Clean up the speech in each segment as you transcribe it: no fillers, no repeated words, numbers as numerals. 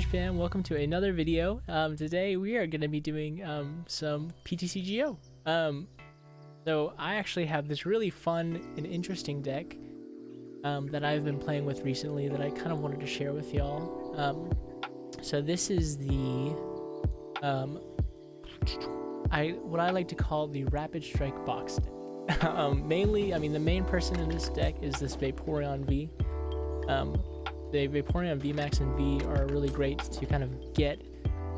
fam, welcome to another video. Today we are going to be doing some PTCGO. So I actually have this really fun and interesting deck that I've been playing with recently that I kind of wanted to share with y'all. So this is the what I like to call the Rapid Strike box deck. Mainly, I mean, the main person in this deck is this Vaporeon V. The Vaporeon VMAX and V are really great to kind of get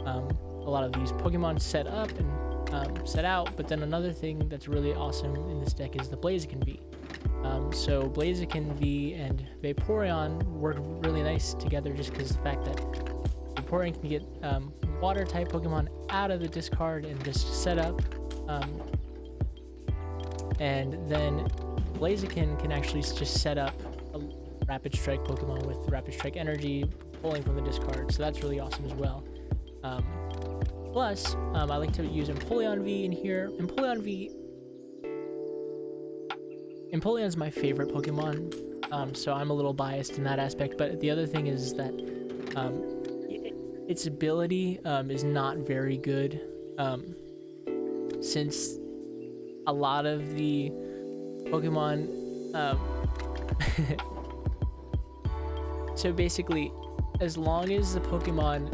a lot of these Pokemon set up and set out, but then another thing that's really awesome in this deck is the Blaziken V. So Blaziken V and Vaporeon work really nice together just because the fact that Vaporeon can get water type Pokemon out of the discard and just set up, and then Blaziken can actually just set up a Rapid Strike Pokemon with Rapid Strike energy pulling from the discard, so that's really awesome as well. Plus, I like to use Empoleon V in here. Empoleon's my favorite Pokemon, so I'm a little biased in that aspect, but the other thing is that its ability is not very good, since a lot of the Pokemon so basically, as long as the Pokemon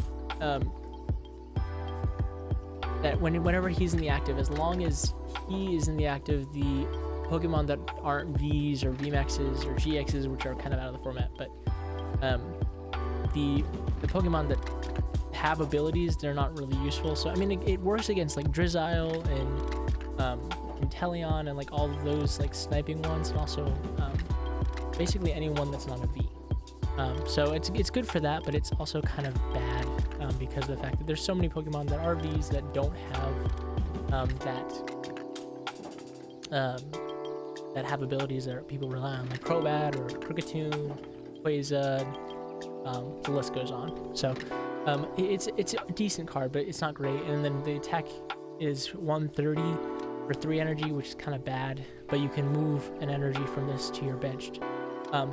that whenever he's in the active, as long as he is in the active, the Pokemon that aren't Vs or VMAXs or GXs, which are kind of out of the format, but the Pokemon that have abilities, they're not really useful. So I mean, it works against like Drizzile and Inteleon and like all of those like sniping ones, and also basically anyone that's not a V. So it's good for that, but it's also kind of bad because of the fact that there's so many Pokemon that are Vs that don't have that have abilities that people rely on, like Crobat or Kricketune, Quasar, the list goes on. So it's a decent card, but it's not great. And then the attack is 130 for 3 energy, which is kind of bad, but you can move an energy from this to your benched.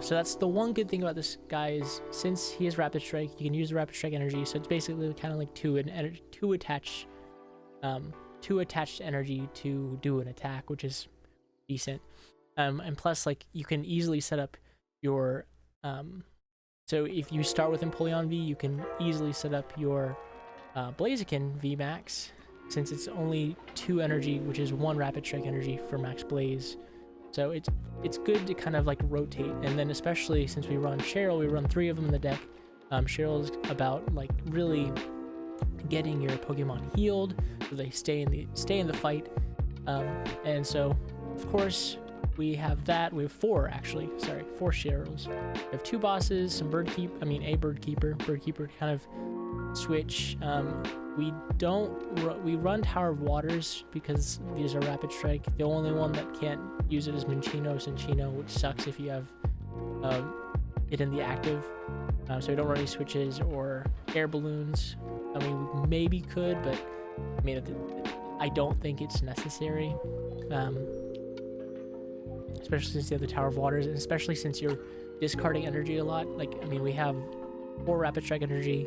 So that's the one good thing about this guy is since he has Rapid Strike, you can use the Rapid Strike energy. So it's basically kind of like two attached energy to do an attack, which is decent. And plus, like, you can easily set up your so if you start with Empoleon V, you can easily set up your Blaziken V Max, since it's only 2 energy, which is 1 Rapid Strike energy for Max Blaze. So it's good to kind of like rotate, and then especially since we run Cheryl, we run 3 of them in the deck. Cheryl is about like really getting your Pokemon healed so they stay in the fight, and so of course we have that. We have 4 Cheryls. We have 2 bosses, some a bird keeper to kind of switch. We run Tower of Waters because these are Rapid Strike. The only one that can't use it is Cinchino, which sucks if you have it in the active. So we don't run any switches or air balloons. I mean, we maybe could, but I mean, I don't think it's necessary. Especially since you have the Tower of Waters, and especially since you're discarding energy a lot. Like, I mean, we have 4 Rapid Strike energy,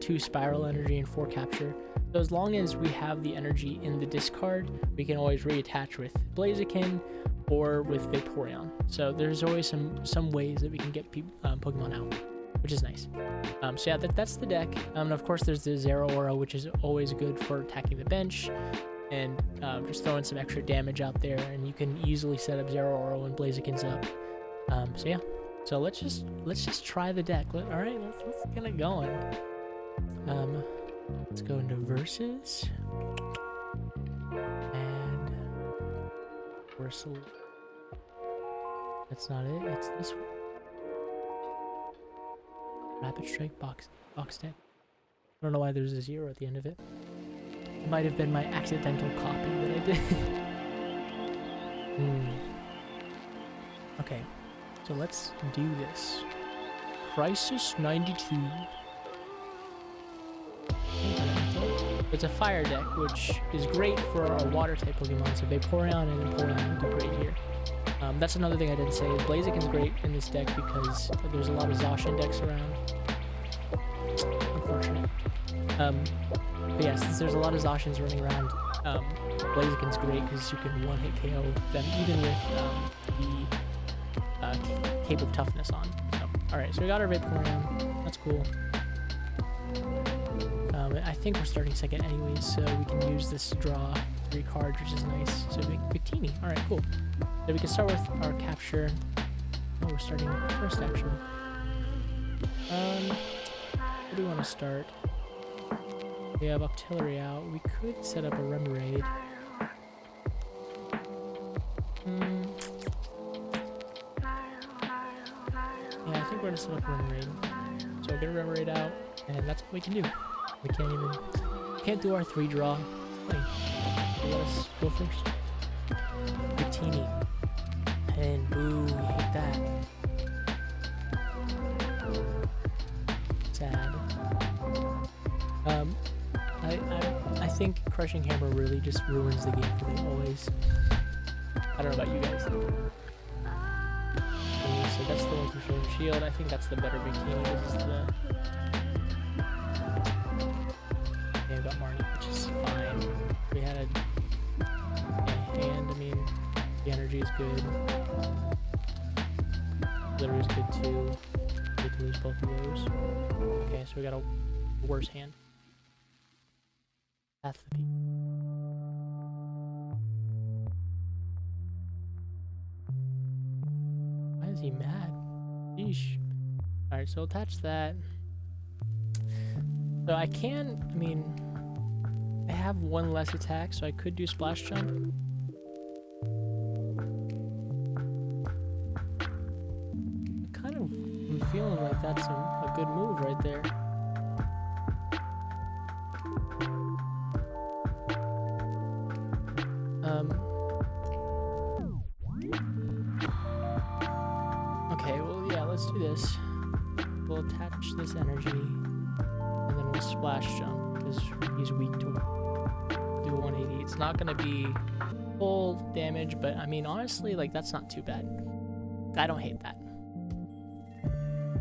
2 Spiral energy, and 4 Capture. So as long as we have the energy in the discard, we can always reattach with Blaziken or with Vaporeon. So there's always some ways that we can get Pokemon out, which is nice. So yeah, that's the deck. And of course there's the Zeraora, which is always good for attacking the bench and just throwing some extra damage out there, and you can easily set up Zeraora when Blaziken's up. So yeah, so let's just try the deck. All right, let's get it going. Let's go into versus, and that's not it. It's this one. Rapid Strike box deck. I don't know why there's a 0 at the end of it. It might have been my accidental copy that I did. Okay, so let's do this. Crisis 92. It's a fire deck, which is great for our water type Pokemon, so Vaporeon and Empoleon will do great here. That's another thing I didn't say. Blaziken's great in this deck because there's a lot of Zacian decks around. But yeah, since there's a lot of Zacians running around, Blaziken's great because you can one-hit KO them even with the Cape of Toughness on. So, alright, so we got our Vaporeon. That's cool. I think we're starting second anyways, so we can use this to draw 3 cards, which is nice. So Victini. Alright, cool. So we can start with our capture. Oh, we're starting first, actually. Where do we want to start? We have Octillery out. We could set up a Remoraid. Yeah, I think we're gonna set up a Remoraid. So we'll get a Remoraid out, and that's what we can do. We can't do our 3 draw. Hey, let us go first. Victini. And boo, we hate that. Sad. I think Crushing Hammer really just ruins the game for me always. I don't know about you guys. So that's the one for Shoulder Shield. I think that's the better Bikini. This is the... Yeah, we got Marnie, which is fine. We had a hand. I mean, the energy is good. Literally is good too. We can lose both of those. Okay, so we got a worse hand. Path the Peak. Why is he mad? Sheesh. Alright, so attach that. So I have 1 less attack, so I could do Splash Jump. I'm feeling like that's a good move right there. Okay, well, yeah, let's do this. We'll attach this energy, and then we'll Splash Jump, because he's weak to do a 180. It's not going to be full damage, but I mean, honestly, like, that's not too bad. I don't hate that.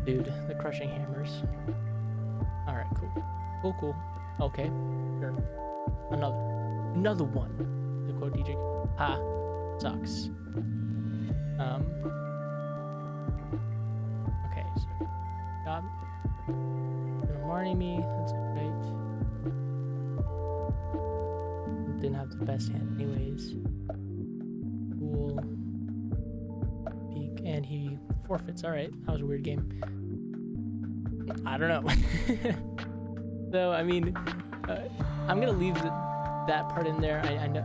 Dude, the Crushing Hammers. Alright, cool. Cool. Okay, sure. Another one. The quote DJ. Ha. Sucks. Okay, so got gonna Marnie me, that's great. Didn't have the best hand anyways. Cool. Peak, and he forfeits. Alright, that was a weird game. I don't know. So, I mean, I'm gonna leave that part in there. I know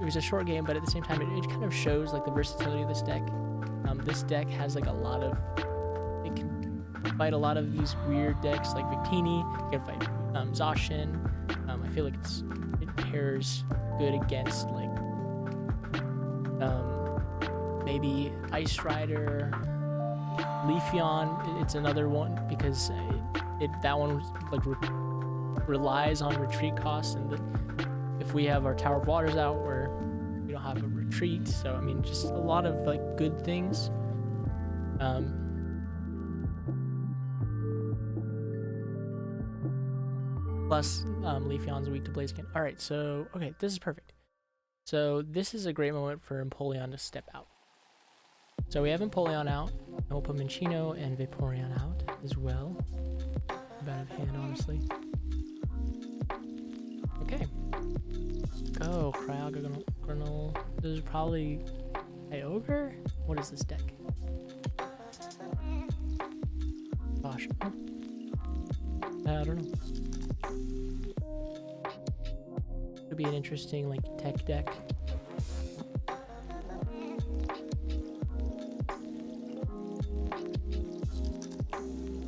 it was a short game, but at the same time, it kind of shows like the versatility of this deck. This deck has like a lot of, it can fight a lot of these weird decks like Victini. You can fight Zacian. I feel like it pairs good against like maybe Ice Rider, Leafeon. It's another one because that one like relies on retreat costs, and if we have our Tower of Waters out, where we don't have a retreat, so I mean, just a lot of like good things. Plus, Leafeon's weak to Blaziken. All right, so okay, this is perfect. So this is a great moment for Empoleon to step out. So we have Empoleon out, and we'll put Minccino and Vaporeon out as well. Bad of hand, honestly. Okay. Go, Cryogonal. This is probably Kyogre? What is this deck? Gosh. I don't know. Could be an interesting like tech deck.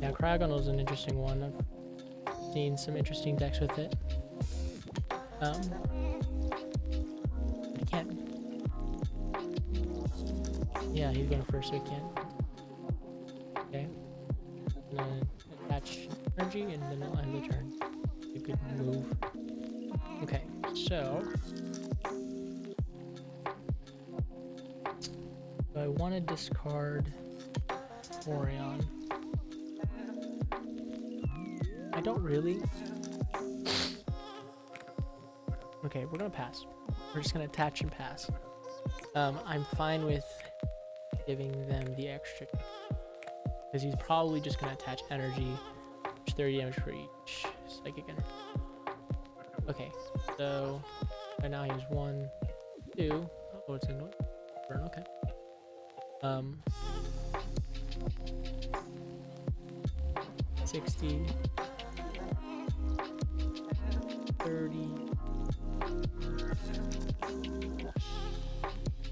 Yeah, Cryogonal is an interesting one. I've seen some interesting decks with it. I can't. Yeah, he's going first, so he can't. Okay. And then attach energy, and then it'll end the turn. A good move. Okay, so I want to discard Vaporeon. I don't really. Okay, we're gonna pass. We're just gonna attach and pass. I'm fine with giving them the extra because he's probably just gonna attach energy, which 30 damage for each psychic energy. Okay, so right now he has 1, 2. Oh, it's a burn. Okay. 60, 30.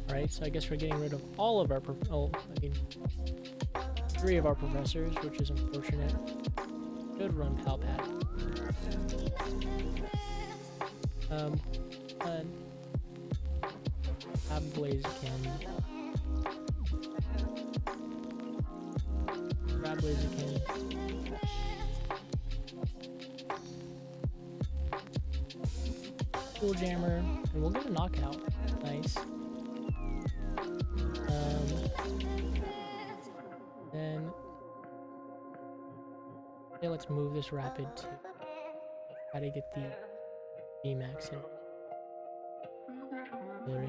Alright, so I guess we're getting rid of all of our 3 of our professors, which is unfortunate. Good run, Pal Pad. Have Blaziken. Grab Blaziken. Cool Jammer, and we'll get a knockout. Nice. Then okay, let's move this rapid to try to get the VMAX in. Right?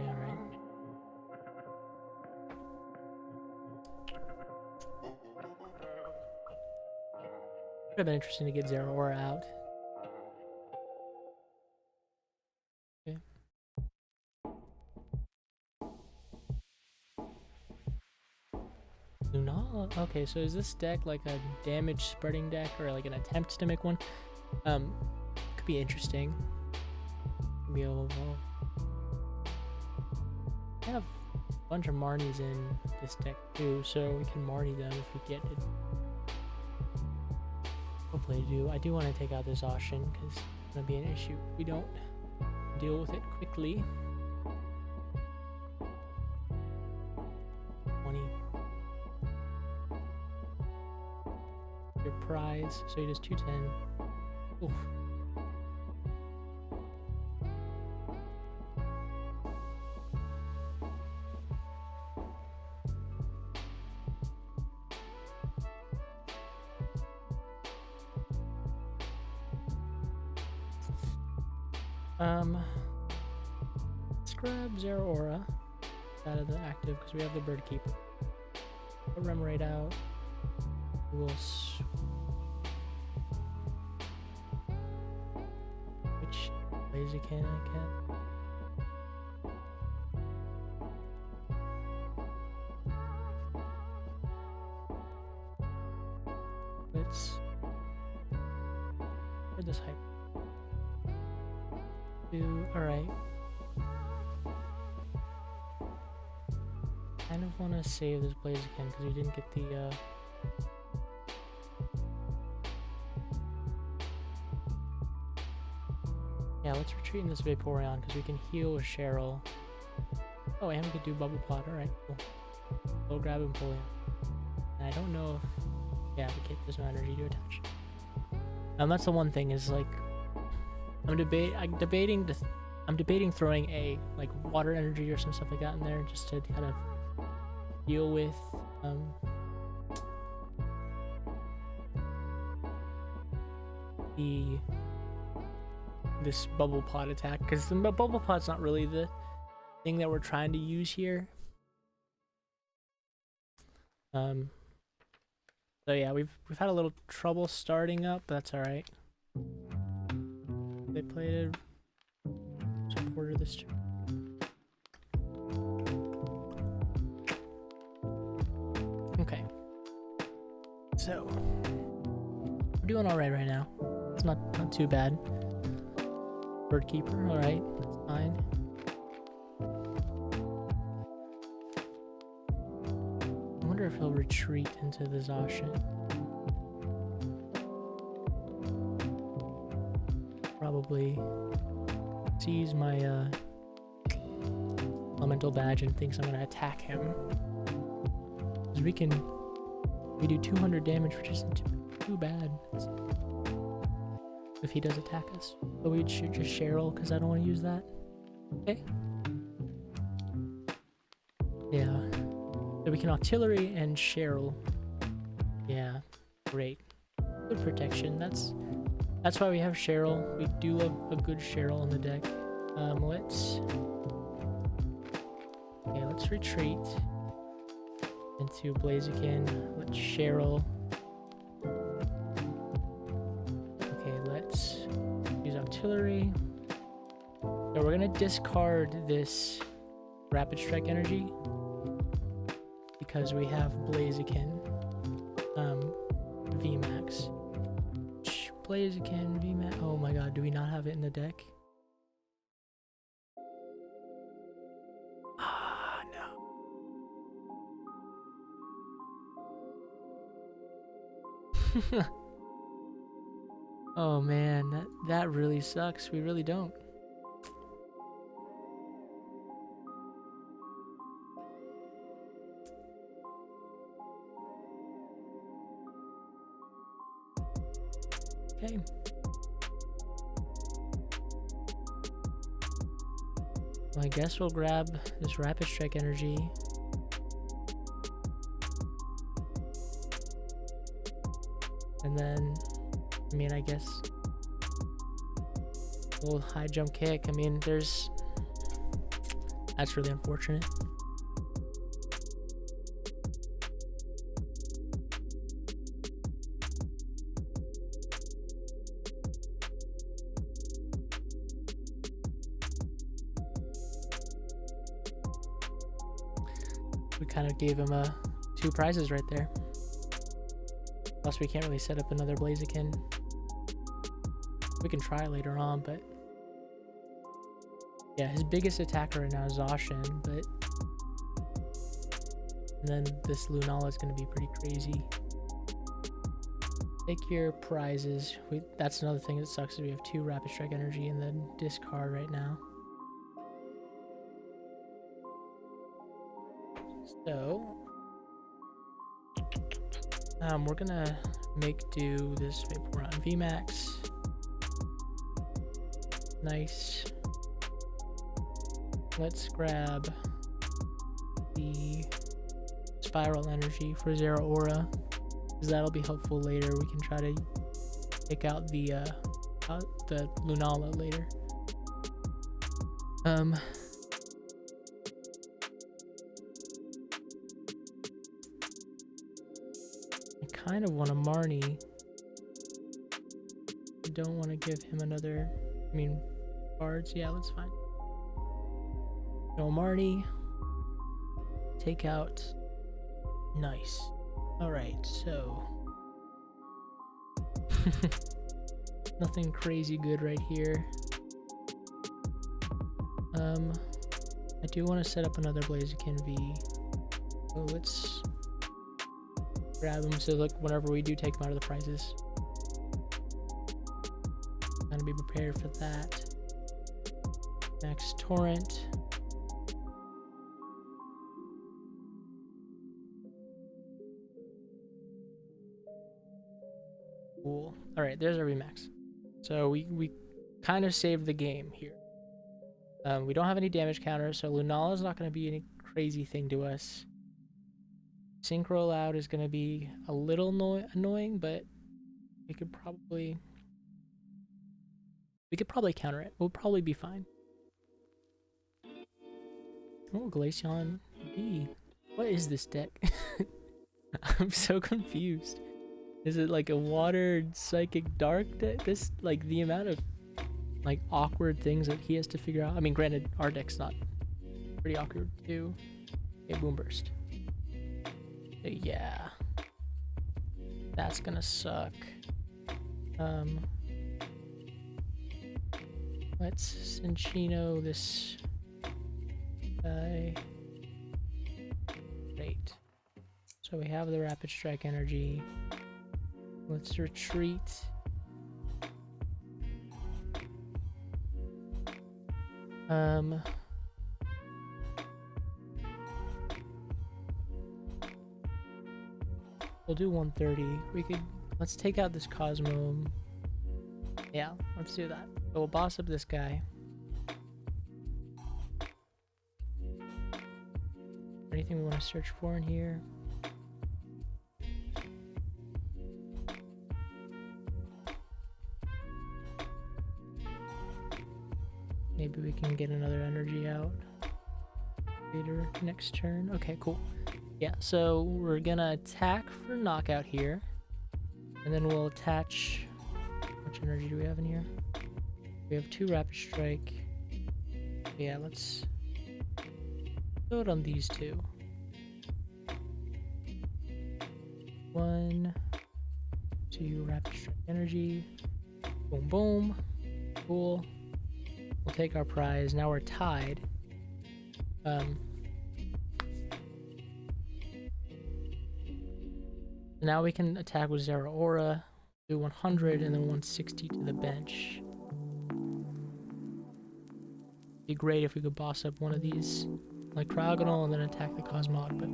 Would have been interesting to get Zero Aura out. Okay. Lunala? Okay, so is this deck like a damage spreading deck or like an attempt to make one? Could be interesting. Could be able to evolve. I have a bunch of Marnies in this deck too, so we can Marnie them if we get it. Hopefully I do want to take out this Ocean because it's going to be an issue if we don't deal with it quickly. 20. Your prize, so he does 210. Oof. Let's grab Zero Aura out of the active because we have the Bird Keeper. Put Remoraid out. We'll switch Blaziken, I guess. Let's for this hype. Alright. Kind of want to save this Blaziken because we didn't get the yeah, let's retreat in this Vaporeon because we can heal with Cheryl. Oh, and we could do Bubble Pod. Alright, cool. We'll grab Empoleon. And I don't know if yeah, there's no energy to attach. That's the one thing is like I'm debating throwing a like water energy or some stuff like that in there just to kind of deal with this bubble pod attack because the bubble pod's not really the thing that we're trying to use here. So yeah, we've had a little trouble starting up, but that's all right. They played a supporter this turn. Okay. So we're doing all right now. It's not too bad. Bird Keeper, all right, that's fine. I wonder if he'll retreat into the Zacian. Probably sees my elemental badge and thinks I'm gonna attack him. Because we do 200 damage, which isn't too bad if he does attack us. But we should just Cheryl because I don't want to use that. Okay. Yeah. So we can Artillery and Cheryl. Yeah. Great. Good protection. That's That's why we have Cheryl. We do love a good Cheryl on the deck. Let's retreat into Blaziken. Let's Cheryl. Okay, let's use artillery. So we're gonna discard this rapid strike energy because we have Blaziken VMAX. Blaziken VMAX. Oh my god, do we not have it in the deck? Ah, no. Oh man, that really sucks. We really don't. Okay. Well, I guess we'll grab this rapid strike energy. And then, I mean, I guess we'll high jump kick. I mean, that's really unfortunate. We kind of gave him two prizes right there. Plus, we can't really set up another Blaziken. We can try later on, but yeah, his biggest attacker right now is Zacian, but and then this Lunala is going to be pretty crazy. Take your prizes. That's another thing that sucks is we have two rapid strike energy and then discard right now. So we're gonna make do this. Maybe we're on VMAX. Nice. Let's grab the spiral energy for Zero Aura, because that'll be helpful later. We can try to take out the Lunala later. I kind of want a Marnie. I don't want to give him another. I mean, cards. Yeah, that's fine. No Marnie. Take out. Nice. Alright, so. Nothing crazy good right here. I do want to set up another Blaziken V. So let's grab him so like whenever we do take him out of the prizes. Gotta be prepared for that. Next Torrent. Cool. Alright, there's our VMAX. So we kind of saved the game here. We don't have any damage counters, so Lunala is not going to be any crazy thing to us. Synchro Loud is going to be a little annoying, but we could probably counter it. We'll probably be fine. Oh, Glaceon V. What is this deck? I'm so confused. Is it like a watered psychic dark deck? This, like, the amount of like awkward things that he has to figure out. I mean, granted, our deck's not pretty awkward too. Okay, Boom Burst. Yeah, that's gonna suck. Let's Cinchino this guy. Great. So we have the Rapid Strike energy. Let's retreat. We'll do 130. Let's take out this Cosmo. Yeah, let's do that. So we'll boss up this guy. Anything we want to search for in here? Maybe we can get another energy out later next turn. Okay, cool. Yeah, so we're gonna attack for knockout here. And then we'll attach... How much energy do we have in here? We have 2 rapid strike. Yeah, let's do it on these 2. 1, 2 rapid strike energy. Boom, boom. Cool. We'll take our prize. Now we're tied. Now we can attack with Zero Aura, do 100 and then 160 to the bench. Be great if we could boss up one of these, like Cryogonal, and then attack the Cosmog, but...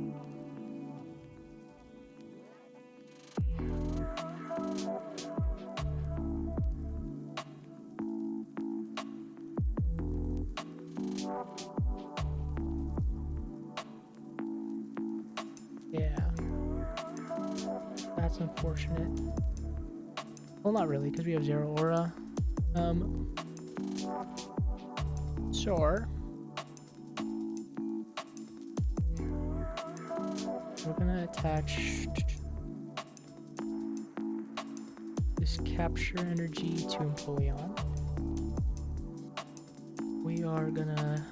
Yeah. That's unfortunate. Well, not really, because we have Zero Aura. Sure. We're gonna attach this capture energy to Empoleon. We are gonna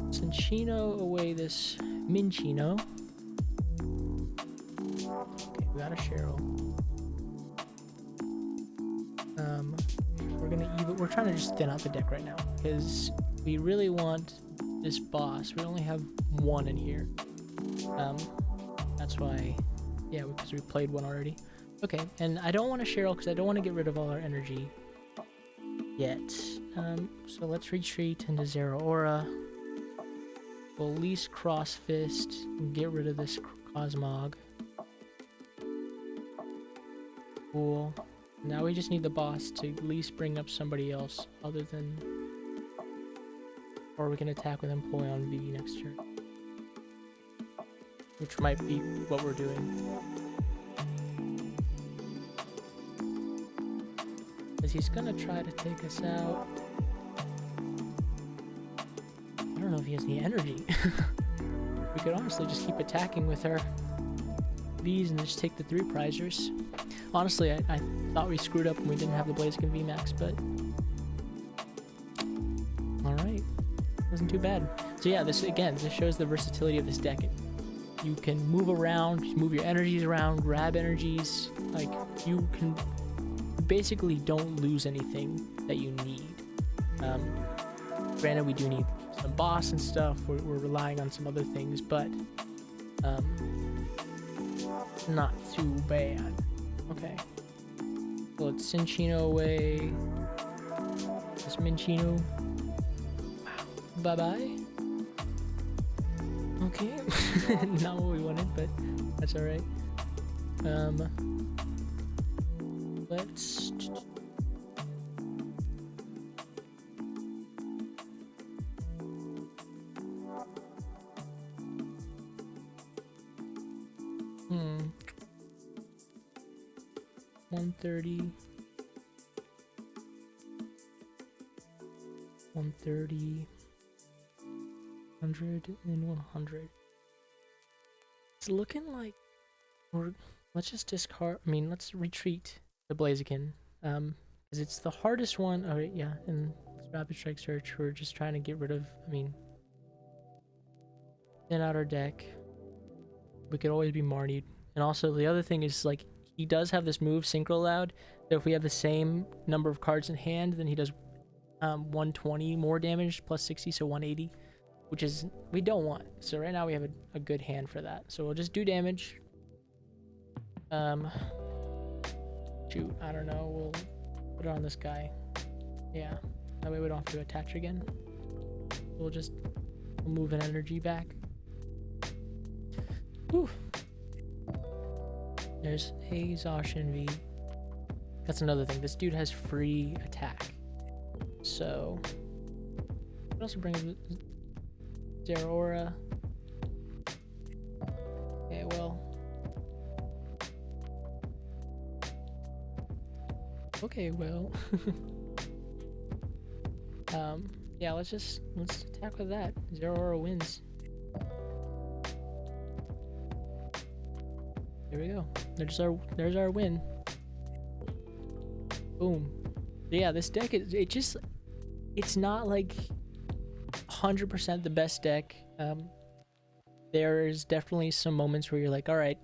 Cinccino away this Minccino. Okay, we got a Cheryl. We're trying to just thin out the deck right now because we really want this boss. We only have 1 in here. That's why, yeah, because we played 1 already. Okay, and I don't want to Cheryl because I don't want to get rid of all our energy yet. So let's retreat into Zero Aura. We'll at least Cross Fist and get rid of this Cosmog. Cool. Now we just need the boss to at least bring up somebody else other than... Or we can attack with Empoleon V next turn. Which might be what we're doing. Because he's gonna try to take us out. I don't know if he has the energy. We could honestly just keep attacking with our Vs and just take the 3 prizers. Honestly, I thought we screwed up when we didn't have the Blaziken VMAX, but... Alright. Wasn't too bad. So yeah, this shows the versatility of this deck. You can move around, move your energies around, grab energies. Like, you basically don't lose anything that you need. Granted, we do need some boss and stuff. We're relying on some other things, but not too bad. Okay. So let's Cinccino away. This Minccino. Wow. Bye-bye. Okay. Not what we wanted, but that's alright. Let's... Hmm. 130. 130. 100 and 100. It's looking like let's just discard. I mean, let's retreat the Blaziken. Because it's the hardest one. Oh yeah, in this Rapid Strike Search, we're just trying to get rid of. I mean, thin out our deck. We could always be Marnied. And also the other thing is, like, he does have this move Synchro Loud. So if we have the same number of cards in hand, then he does 120 more damage plus 60, so 180, which is we don't want. So right now we have a good hand for that. So we'll just do damage. Shoot, I don't know. We'll put it on this guy. Yeah, that way we don't have to attach again. We'll move an energy back. Whew. There's a Zacian V. That's another thing. This dude has free attack. So, what else bring Zero Aura? Okay, well. Okay, well. Yeah, let's attack with that. Zero Aura wins. There we go. There's our win. Boom. Yeah, this deck it's not like 100% the best deck. There's definitely some moments where you're like, all right,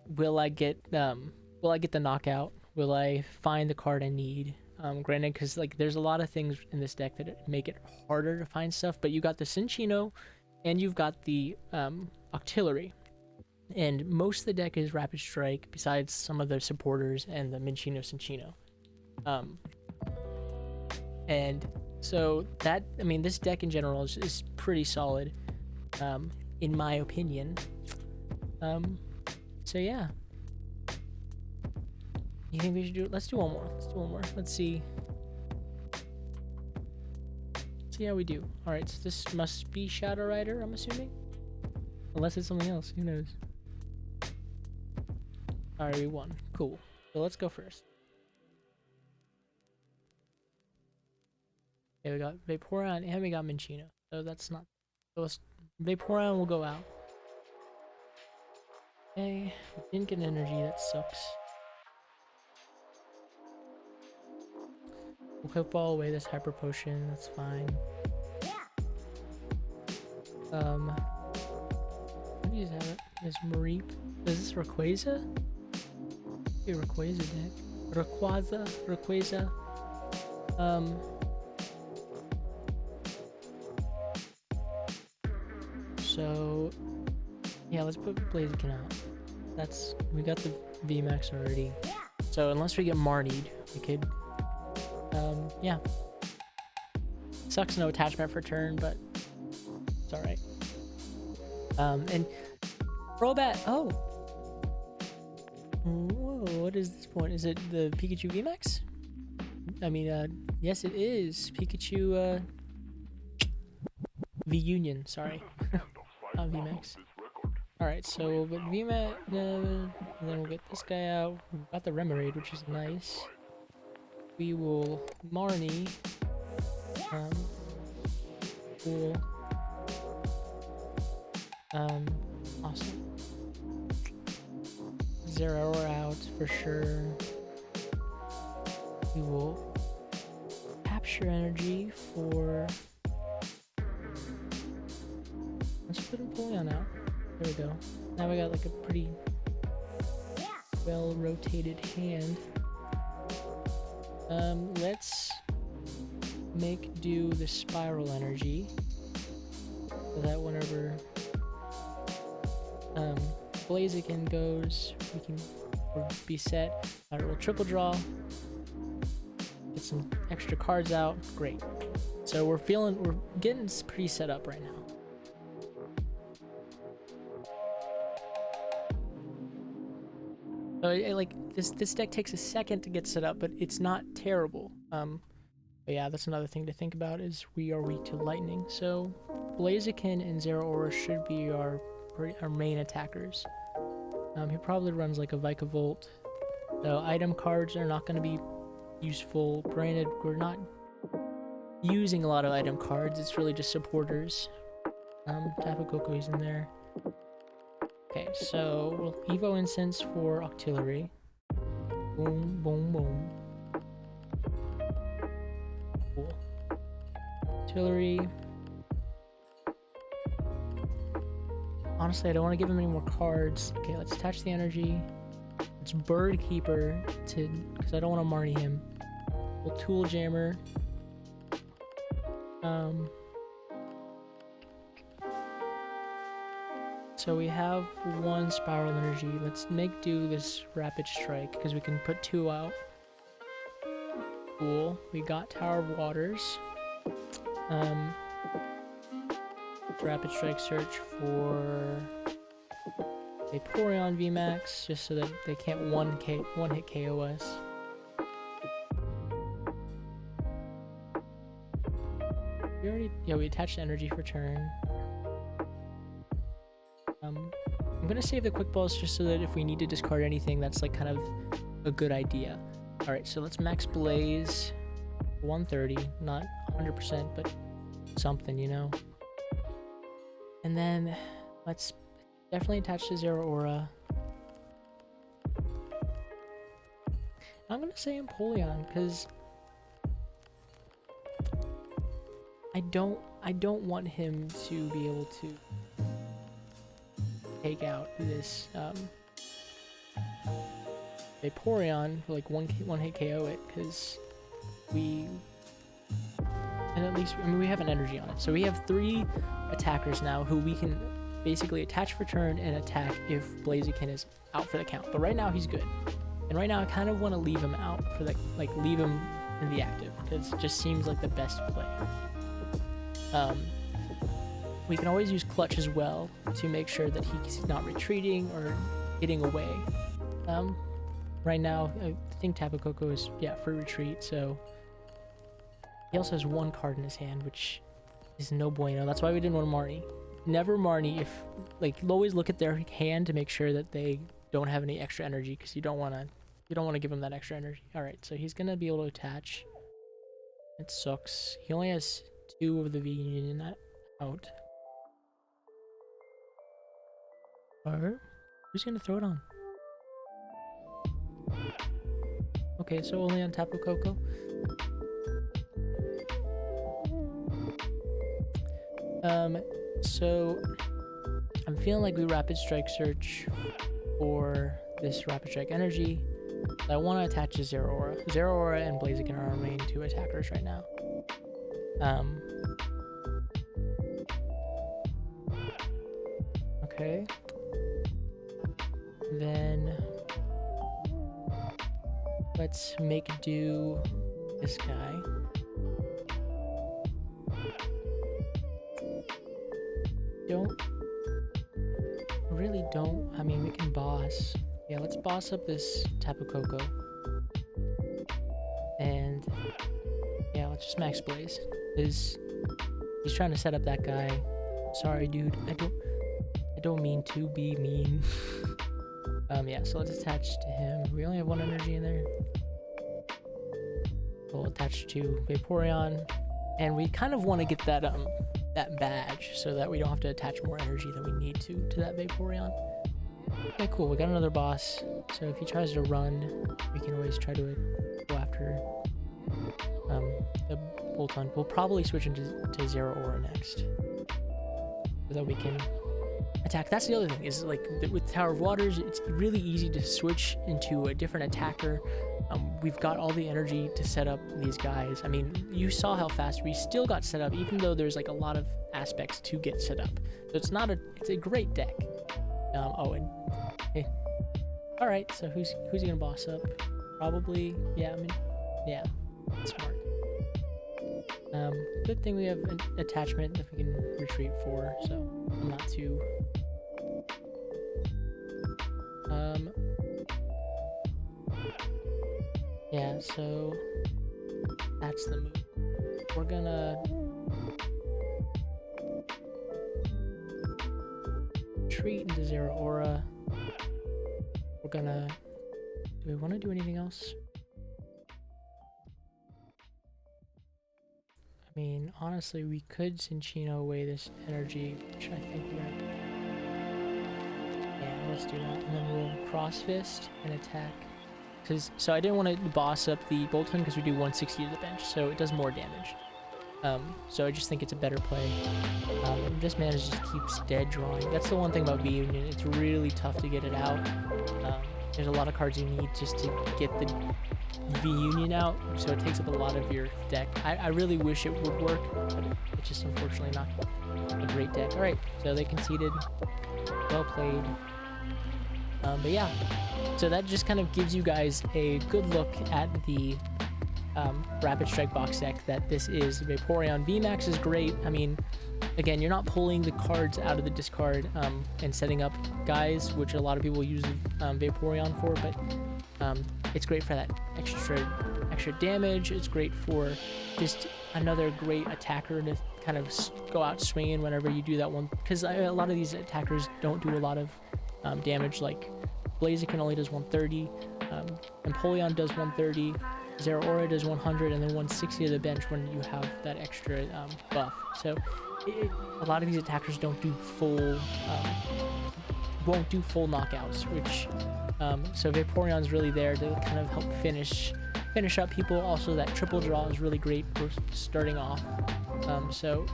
will I get the knockout? Will I find the card I need? Granted, because like there's a lot of things in this deck that make it harder to find stuff, but you got the Cinccino and you've got the Octillery. And most of the deck is Rapid Strike, besides some of the supporters and the Minccino Cinccino. And so that, I mean, this deck in general is pretty solid, in my opinion. So yeah. You think we should do? Let's do one more. Let's see. See how we do. All right, so this must be Shadow Rider, I'm assuming, unless it's something else. Who knows? All right, we won. Cool. So let's go first. Okay, we got Vaporeon and we got Minccino. So that's not. So Vaporeon will go out. Okay, we didn't get an energy. That sucks. We'll quick ball away this Hyper Potion. That's fine. What do you have it? This Mareep. Is this Rayquaza? Okay, Rayquaza deck. Rayquaza. So yeah, let's put Blaziken out. We got the VMAX already. So unless we get Marnied, we could yeah. Sucks no attachment for turn, but it's alright. And Crobat, oh. Whoa, what is this point? Is it the Pikachu VMAX? I mean, yes it is. Pikachu, V-Union, sorry. Not VMAX. Alright, so we'll get VMAX, and then we'll get this guy out. We've got the Remoraid, which is nice. We will Marnie. Cool. Awesome. Zero Hour out for sure. We will capture energy for. Let's put Empoleon out. There we go. Now we got like a pretty well rotated hand. Let's make do the Spiral Energy so that whenever Blaziken goes, we'll be set. Alright, we'll triple draw, get some extra cards out. Great. So we're getting pretty set up right now. So like this deck takes a second to get set up, but it's not terrible. But yeah, that's another thing to think about is we are weak to lightning. So Blaziken and Zero Aura should be our main attackers. He probably runs like a Vikavolt. So item cards are not going to be useful. Granted, we're not using a lot of item cards. It's really just supporters. Tapu Koko's in there. Okay, so we'll Evo Incense for Octillery. Boom, boom, boom. Cool. Artillery. Honestly, I don't want to give him any more cards. Okay, let's attach the energy. Let's Bird Keeper because I don't want to Marnie him. We'll Tool Jammer. So we have one Spiral Energy. Let's make do this Rapid Strike because we can put two out. Cool. We got Tower of Waters. Rapid Strike search for Vaporeon VMAX just so that they can't one hit KOS. We attached energy for turn. I'm gonna save the quick balls just so that if we need to discard anything, that's like kind of a good idea. All right, so let's max Blaze. 130, not 100%, but something, you know. And then let's definitely attach to Zero Aura. I'm gonna say Empoleon because I don't want him to be able to take out this Vaporeon, like one hit KO it, because and at least, I mean, we have an energy on it. So we have 3 attackers now who we can basically attach for turn and attack if Blaziken is out for the count. But right now he's good. And right now I kind of want to leave him out for the, like leave him in the active, because it just seems like the best play. We can always use Clutch as well to make sure that he's not retreating or getting away. Right now, I think Tapu Koko is, yeah, free retreat, so he also has 1 card in his hand, which is no bueno. That's why we didn't want Marnie. Never Marnie if, like, always look at their hand to make sure that they don't have any extra energy, because you don't want to give him that extra energy. All right, so he's gonna be able to attach. It sucks. He only has 2 of the V Union out. Or who's gonna throw it on? Okay, so only on Tapu Koko. So I'm feeling like we Rapid Strike search for this Rapid Strike energy. I want to attach to Zero Aura. Zero Aura and Blaziken are our main 2 attackers right now. Okay. Then let's make do this guy. Don't. I mean, we can boss. Yeah, let's boss up this Tapu Koko. And yeah, let's just max Blaze. He's trying to set up that guy. Sorry, dude. I don't mean to be mean. Yeah, so let's attach to him. We only have 1 energy in there. We'll attach to Vaporeon. And we kind of want to get that that badge so that we don't have to attach more energy than we need to that Vaporeon. Okay, cool. We got another boss. So if he tries to run, we can always try to go after the Bolton. We'll probably switch into Zero Aura next, so that we can attack. That's the other thing, is like with Tower of Waters, it's really easy to switch into a different attacker. We've got all the energy to set up these guys. I mean, you saw how fast we still got set up, even though there's like a lot of aspects to get set up. So it's a great deck. All right, so who's he gonna boss up? Probably, yeah, I mean, yeah, smart. Good thing we have an attachment that we can retreat for, so I'm not too yeah, so that's the move. We're gonna retreat into Zero Aura. We're gonna, do we want to do anything else? I mean, honestly, we could Cinccino away this energy, which I think we're gonna, yeah, let's do that. And then we'll Cross Fist and attack. So I didn't want to boss up the Bolton because we do 160 to the bench, so it does more damage. So I just think it's a better play. This man just keeps dead drawing. That's the one thing about V Union. It's really tough to get it out. There's a lot of cards you need just to get the V Union out, so it takes up a lot of your deck. I really wish it would work, but it's just unfortunately not a great deck. All right, so they conceded. Well played. But yeah, so that just kind of gives you guys a good look at the Rapid Strike box deck that this is. Vaporeon VMAX is great. I mean, again, you're not pulling the cards out of the discard and setting up guys, which a lot of people use Vaporeon for, but it's great for that extra damage. It's great for just another great attacker to kind of go out swinging whenever you do that one, because a lot of these attackers don't do a lot of damage. Like Blaziken only does 130, Empoleon does 130, Zero Aura does 100, and then 160 to the bench when you have that extra buff. So a lot of these attackers don't do full, won't do full knockouts, which so Vaporeon's really there to kind of help finish up people. Also, that triple draw is really great for starting off. So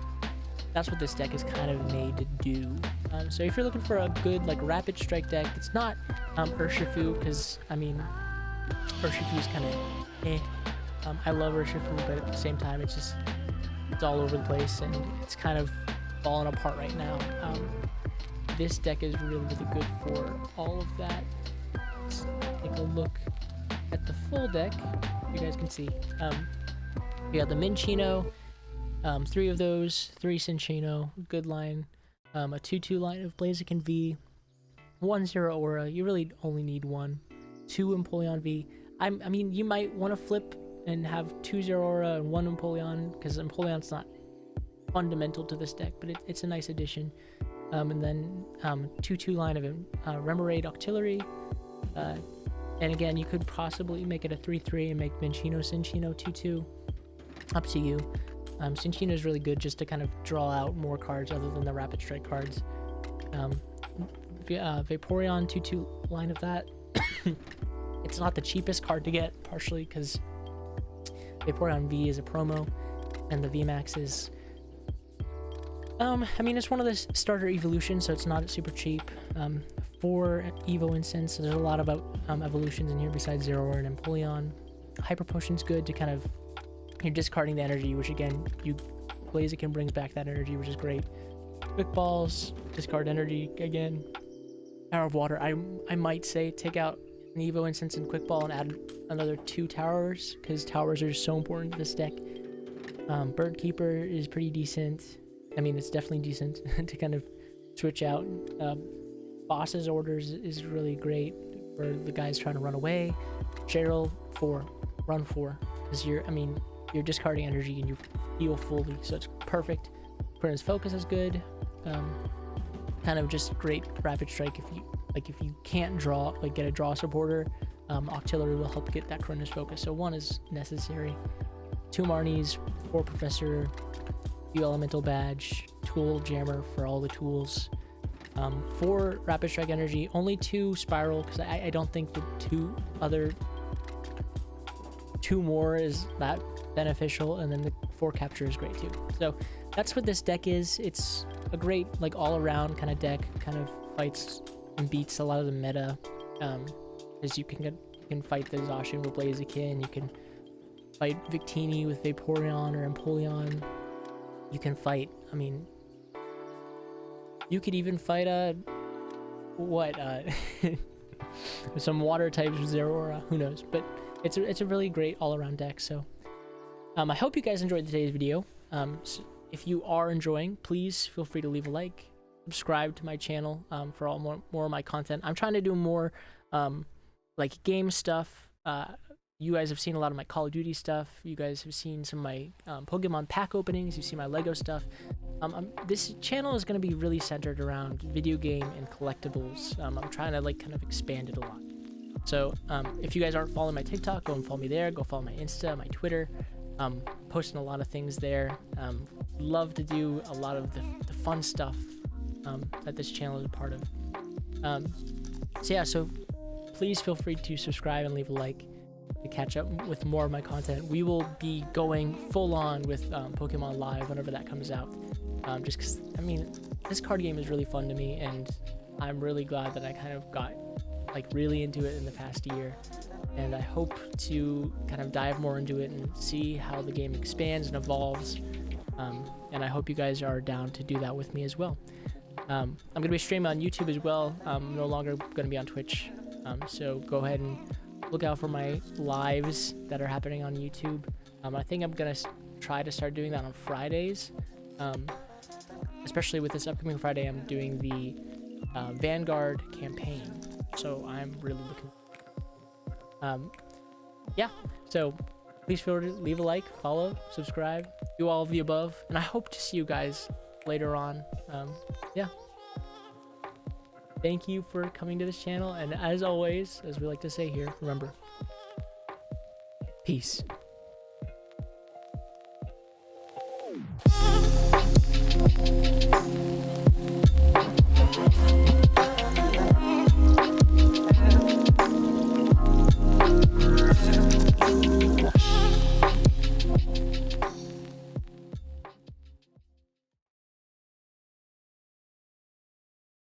that's what this deck is kind of made to do. So if you're looking for a good like rapid strike deck, it's not Urshifu, because I mean Urshifu is kind of eh. I love Urshifu, but at the same time it's all over the place and it's kind of falling apart right now. This deck is really good for all of that. Let's take a look at the full deck. You guys can see we got the Minccino, 3 of those, 3 Cinccino, good line, a 2/2 line of Blaziken V, 1 Zero Aura. You really only need 1, 2 Empoleon V. I mean, you might want to flip and have 2 Zero Aura and 1 Empoleon, because Empoleon's not fundamental to this deck, but it's a nice addition. And then 2/2 line of Remoraid Octillery. And again, you could possibly make it a 3/3 and make Minccino, Cinccino 2/2. Up to you. Cinccino is really good just to kind of draw out more cards other than the rapid strike cards. Vaporeon 2/2 line of that. It's not the cheapest card to get, partially because Vaporeon V is a promo, and the VMAX is I mean, it's one of the starter evolutions, so it's not super cheap. 4 Evo Incense, so there's a lot of evolutions in here besides Zero Aura and Empoleon. Hyper Potion's good to kind of, you're discarding the energy, which again, Blaziken brings back that energy, which is great. Quick Balls, discard energy again. Tower of Water, I might say take out an Evo Incense and Quick Ball and add another 2 towers, because towers are so important to this deck. Bird Keeper is pretty decent. I mean, it's definitely decent to kind of switch out. Boss's Orders is really great for the guys trying to run away. Cheryl 4, run 4, because you're discarding energy and you heal fully, so it's perfect. Prince's Focus is good. Kind of just great rapid strike if you can't draw, like get a draw supporter. Octillery will help get that Cronus Focus, so 1 is necessary. 2 Marnies, 4 Professor, few Elemental Badge, Tool Jammer for all the tools, 4 Rapid Strike Energy, only 2 Spiral, because I don't think the 2 more is that beneficial, and then the 4 Capture is great too. So that's what this deck is. It's a great like all-around kind of deck, kind of fights and beats a lot of the meta, because you can fight the Zacian with Blaziken, you can fight Victini with Vaporeon or Empoleon. You can fight, I mean, you could even fight some water types with Zero Aura, who knows, but it's a really great all-around deck. So I hope you guys enjoyed today's video. So if you are enjoying, please feel free to leave a like, subscribe to my channel for more of my content. I'm trying to do more like game stuff. You guys have seen a lot of my Call of Duty stuff. You guys have seen some of my Pokemon pack openings. You've seen my Lego stuff. This channel is going to be really centered around video game and collectibles. I'm trying to like kind of expand it a lot. So if you guys aren't following my TikTok, go and follow me there. Go follow my Insta, my Twitter. Posting a lot of things there. Love to do a lot of the fun stuff that this channel is a part of. So yeah, so please feel free to subscribe and leave a like to catch up with more of my content. We will be going full on with Pokemon Live whenever that comes out. Just because, I mean, this card game is really fun to me, and I'm really glad that I kind of got like really into it in the past year. And I hope to kind of dive more into it and see how the game expands and evolves. And I hope you guys are down to do that with me as well. I'm going to be streaming on YouTube as well. I'm no longer going to be on Twitch. So go ahead and look out for my lives that are happening on YouTube. I think I'm going to try to start doing that on Fridays. Especially with this upcoming Friday, I'm doing the Vanguard campaign. So I'm really looking. Yeah, so please feel free to leave a like, follow, subscribe, do all of the above, and I hope to see you guys later on. Yeah, thank you for coming to this channel, and as always, as we like to say here, remember, Peace.